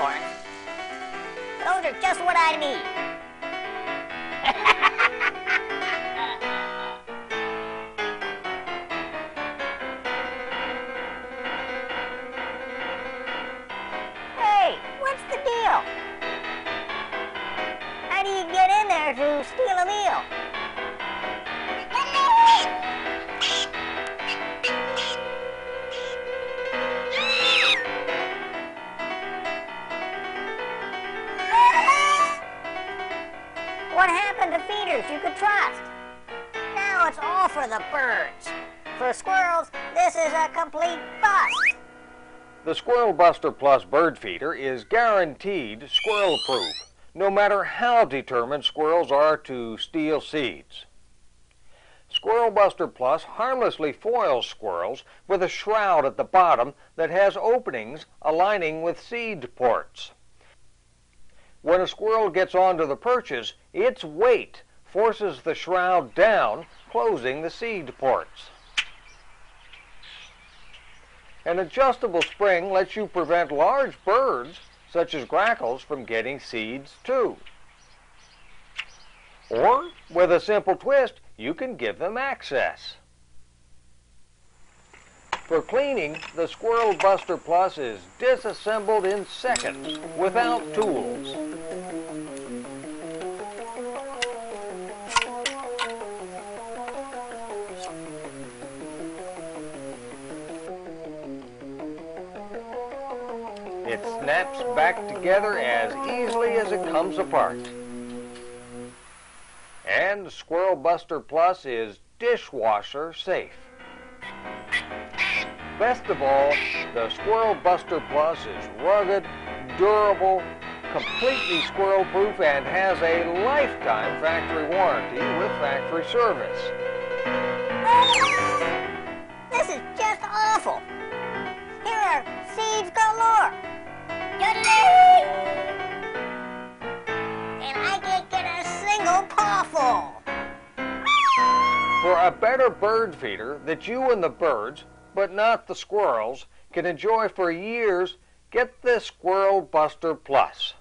acorns. Those are just what I need. Hey, what's the deal? How do you get in there to steal a meal? What happened to feeders you could trust? Now it's all for the birds. For squirrels, this is a complete bust. The Squirrel Buster Plus bird feeder is guaranteed squirrel-proof, no matter how determined squirrels are to steal seeds. Squirrel Buster Plus harmlessly foils squirrels with a shroud at the bottom that has openings aligning with seed ports. When a squirrel gets onto the perches, its weight forces the shroud down, closing the seed ports. An adjustable spring lets you prevent large birds, such as grackles, from getting seeds too. Or, with a simple twist, you can give them access. For cleaning, the Squirrel Buster Plus is disassembled in seconds without tools. It snaps back together as easily as it comes apart. And the Squirrel Buster Plus is dishwasher safe. Best of all, the Squirrel Buster Plus is rugged, durable, completely squirrel-proof, and has a lifetime factory warranty with factory service. This is just awful. Here are seeds galore. And I can't get a single pawful. For a better bird feeder that you and the birds, but not the squirrels, can enjoy for years, get the Squirrel Buster Plus.